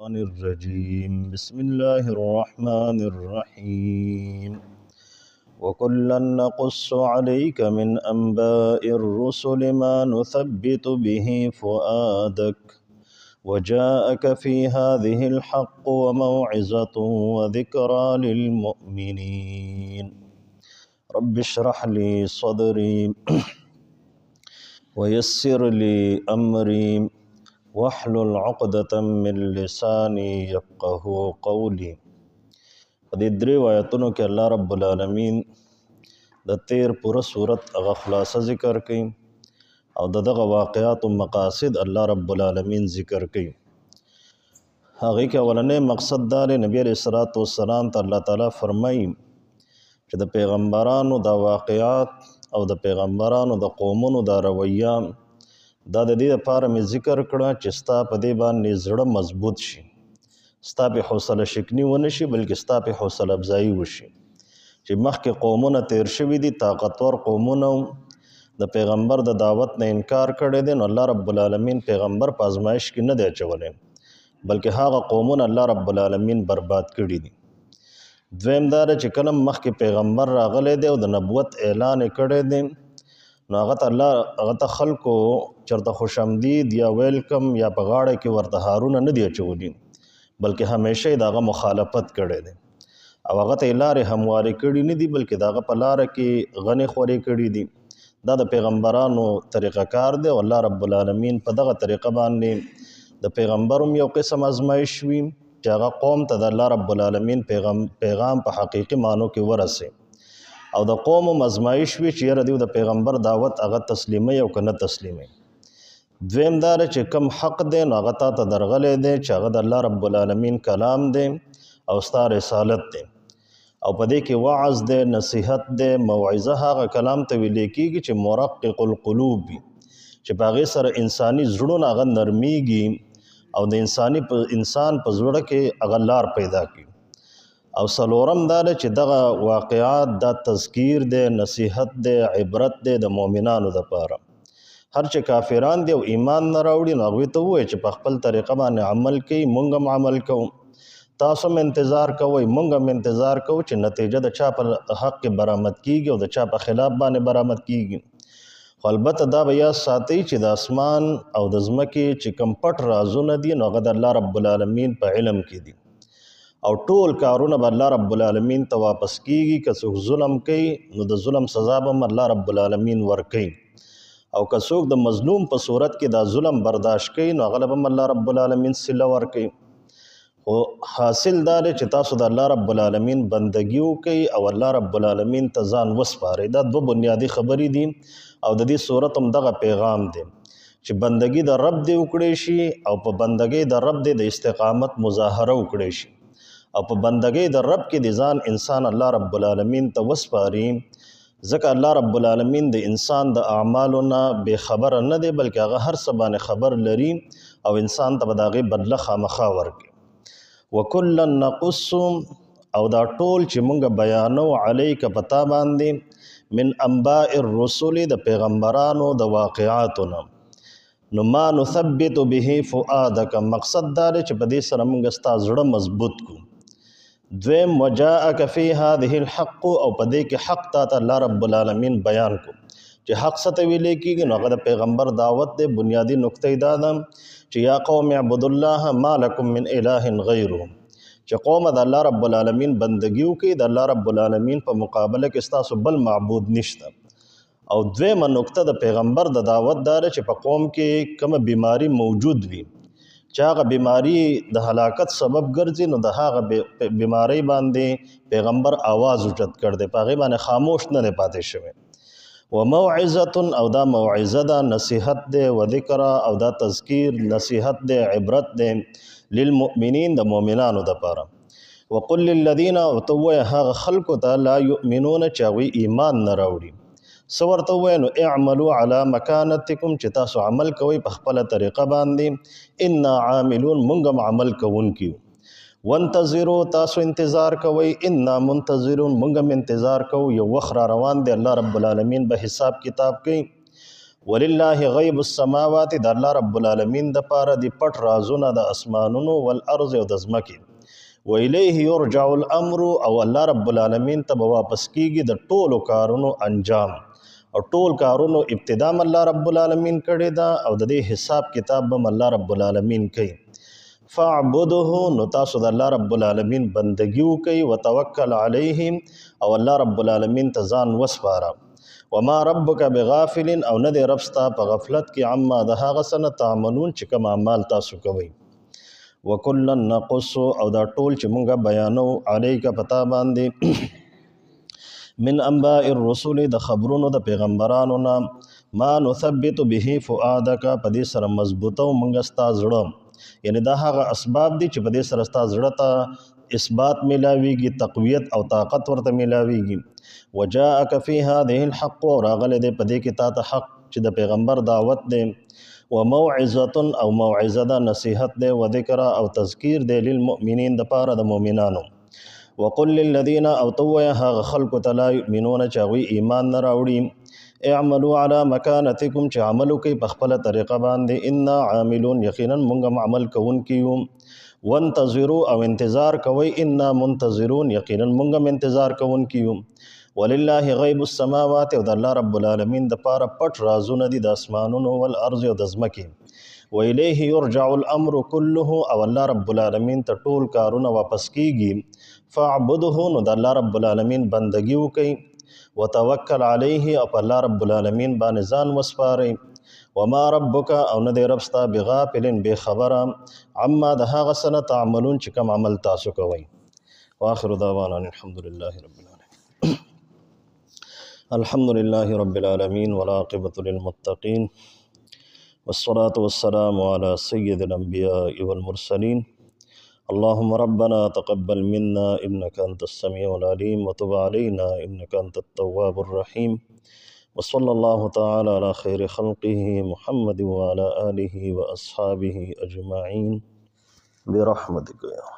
الشيطان الرجيم بسم الله الرحمن الرحيم وكلا نقص عليك من أنباء الرسل ما نثبت به فؤادك وجاءك في هذه الحق وموعظة وذكرى للمؤمنين رب اشرح لي صدري ويسر لي أمري واحلل عقدة من لساني يفقه قولي. په دې درې آیتونو کې الله رب العالمین د تیر پوره صورت هغه خلاصه ذکر کړي او دغه واقعات او مقاصد الله رب العالمین ذکر کړي. هغه کې اولنې مقصد دا دی نبی علیہ الصلوۃ والسلام ته الله تعالی فرمایي چې د پیغمبرانو د واقعات او د پیغمبرانو د قومونو د رویه دا د دې لپاره مې ذکر کړه چې ستا په دې باندې زړه مضبوط شي، ستا په حوصله شکني ونه شي بلکې ستا په حوصله افزایي وشي. چې مخکې قومونه تیر شوي دي، طاقتور قومونه د پیغمبر د دعوت نه انکار کړی دی، نو الله رب العالمین پیغمبر په ازمایش کې نه دی اچولی بلکې هغه قومونه الله رب العالمین برباد کړي دي. دویم دا ده چې کله مخکې پیغمبر راغلی دی او د نبوت اعلان یې کړی دی، نو هغه ته خلکو چېرته خوشامدید یا ویلکم یا په غاړه کې ورته هارونه نه دي اچولي بلکې همیشه یې د هغه مخالفت کړی دی او هغه ته یې لارې هموارې کړي نه دي بلکې د هغه په لاره کې غنې خورې کړي دي. دا د پیغمبرانو طریقه کار دی او الله رب العالمین په دغه طریقه باندې د پیغمبر هم یو قسم ازمایش وي چې هغه قوم ته د الله رب العالمین پیغام په حقیقي معنو کې ورسي او د قوم هم ازمایش وي چې یاره دوی د پیغمبر دعوت هغه تسلیموي او که نه تسلیموي. دویم دا دی چې کم حق دی نو هغه تا ته درغلی دی چې هغه د الله رب العالمین کلام دی او ستا رسالت دی او په دې کې وعظ دی، نصیحت دی، موعظه هغه کلام ته ویلی کېږي چې مرقق القلوب وي، چې په هغې سره انساني زړونه هغه نرمیږي او د انسان په زړه کې هغه لار پیدا کړي. او څلورم دا دی چې دغه واقعات دا تذکیر دی، نصیحت دی، عبرت دی د مؤمنانو دپاره. هر چې کافران دی او ایمان نه راوړي نو هغوی ته ووایي چې په خپل طریقه باندې عمل کوي، مونږ هم عمل کوو، تاسو هم انتظار کوئ، مونږ هم انتظار کوو چې نتیجه د چا په حق کې برآمد کیږي او د چا په خلاف باندې برآمد کیږي. خو البته دا به یاد ساتئ چې د اسمان او د ځمکې چې کوم پټ رازونه دي نو هغه د الله رب العالمین په علم کې دي او ټول کارونه به الله رب العالمین ته واپس کیږي. که څوک ظلم کوي نو د ظلم سزا به هم الله رب العالمین ورکوي او که څوک د مظلوم په صورت کې دا ظلم برداشت کوي نو هغه به هم الله رب العالمین صله ورکوي. خو حاصل دا دی چې تاسو د الله رب العالمین بندګي وکئ او الله رب العالمین ته ځان وسپارئ. دا دوه بنیادي خبرې دي او د دې صورت هم دغه پیغام دی چې بندګي د رب دی وکړی شي او په بندګۍ د رب دی د استقامت مظاهره وکړی شي او په بندګۍ د رب کې د ځان انسان الله رب العالمین ته وسپاري. ځکه الله رب العالمین د انسان د اعمالو نه بې خبره نه دی بلکې هغه هر څه باندې خبر لري او انسان ته به د هغې بدله خامخا ورکړي. وکلا نقص او دا ټول چې مونږ بیانو علیک په تا باندې من انباء الرسل د پیغمبرانو د واقعاتو نه نو ما نثبت به فؤادک، مقصد دا دی چې په دې سره مونږ ستا زړه مضبوط کړو. دویم وجاءک فی هذه الحق او په دې کې حق تا ته الله رب العالمین بیان کو چې حق څه ته ویلی کېږي نو هغه د پیغمبر دعوت دی. بنیادي نقطه دا ده چې یا قوم اعبدوا الله ما لکم من اله غیره، چې قوم د الله رب العالمین بندګي وکړي، د الله رب العالمین په مقابله کې ستاسو بل معبود نشته. او دویمه نقطه د پیغمبر د دعوت دا ده چې په قوم کې کومه بیماری موجود وي چې هغه بیماری د هلاکت سبب ګرځي نو د هغه بیماری باندې پیغمبر آواز اوچت کړ دی، په هغې باندې خاموش نه دی پاتې شوی. وموعظة او دا موعظه ده، نصیحت دی، و ذکر او دا تذکیر، نصیحت دی، عبرت دی للمؤمنین د مؤمنانو دپاره. وقل للذین او ته ووایه هغه خلکو ته لا یؤمنون چې هغوی ایمان نه راوړي څه ورته ووایه نو اعملوا علی مکانتکم چې تاسو عمل کوئ په خپله طریقه باندې، انا عاملون مونږ هم عمل کوونکي یو. وانتظروا تاسو انتظار کوئ، انا منتظرون مونږ هم انتظار کوو، یو وخت را روان دی، الله رب العالمین به حساب کتاب کوي. ولله غیب السماوات د الله رب العالمین د پاره دی پټ رازونه د اسمانونو والارض او د ځمکې و الیه یرجع الامر او الله رب العالمین ته به واپس کیږي د ټولو کارونو انجام او ټول کارونو ابتدا الله رب العالمین کړی دا او د دې حساب کتاب به الله رب العالمین کوي فاعبده نو تاسو د الله رب العالمین بندگی وکئ وتوکل علیه او الله رب العالمین ته ځان وسپاره وما ربک بغافل او نه دی رب ستا په غفلت کې عما د هغه څه نه تعملون چې کوم اعمال تاسو کوئ وکلا نقص او دا ټول چې مونږه بیانو علیک پتا باندې من انباء الرسل د خبرونو د پیغمبرانو نه ما نثبت به فؤادک په دې سره مضبوطو مونږه ستا زړه یعنی دا هغه اسباب دي چې په دې سره ستا زړه ته اثبات ملاویږي تقویت او طاقت ورته ملاویږي وجاءک فی هذه الحق راغله دې په دې کې تا ته حق چې د پیغمبر دعوت دی وموعظه او موعظه ده نصیحت دی و ذکر او تذکیر دی للمؤمنین د پاره د مؤمنانو وقل للذین او تو هغه خلق ته لا یؤمنون چې هغوی ایمان نه راوړي اعملوا على مکانتکم چې عمل کوي په خپله طریقه باندې انا عاملون یقینا موږ عمل کوونکي یو وانتظروا او انتظار کوئ انا منتظرون یقینا موږ انتظار کوونکي یو ولله غیب السماوات او د الله رب العالمین د پاره پټ رازونه دي د اسمانونو والارض او د ځمکې و الیه یرجع الامر كله او الله رب العالمین ته ټول کارونه واپس کیږي فاعبده نو د الله رب العالمین بندگی وکئ وتوکل علیه او الله رب العالمین باندې ځان وسپارئ وما ربک او نه دی رب ستا بغافل بے خبره عما د هغه څه نه تعملون چې کوم عمل تاسو کوئ واخر دعوانا الحمد لله رب العالمین الحمد لله رب العالمين والعاقبة للمتقين والصلاة والسلام على سيد الأنبياء والمرسلين اللهم ربنا تقبل منا إنك أنت السميع العليم وتب علينا إنك أنت التواب الرحيم وصلى الله تعالى على خير خلقه محمد وعلى آله وأصحابه أجمعين برحمتك يا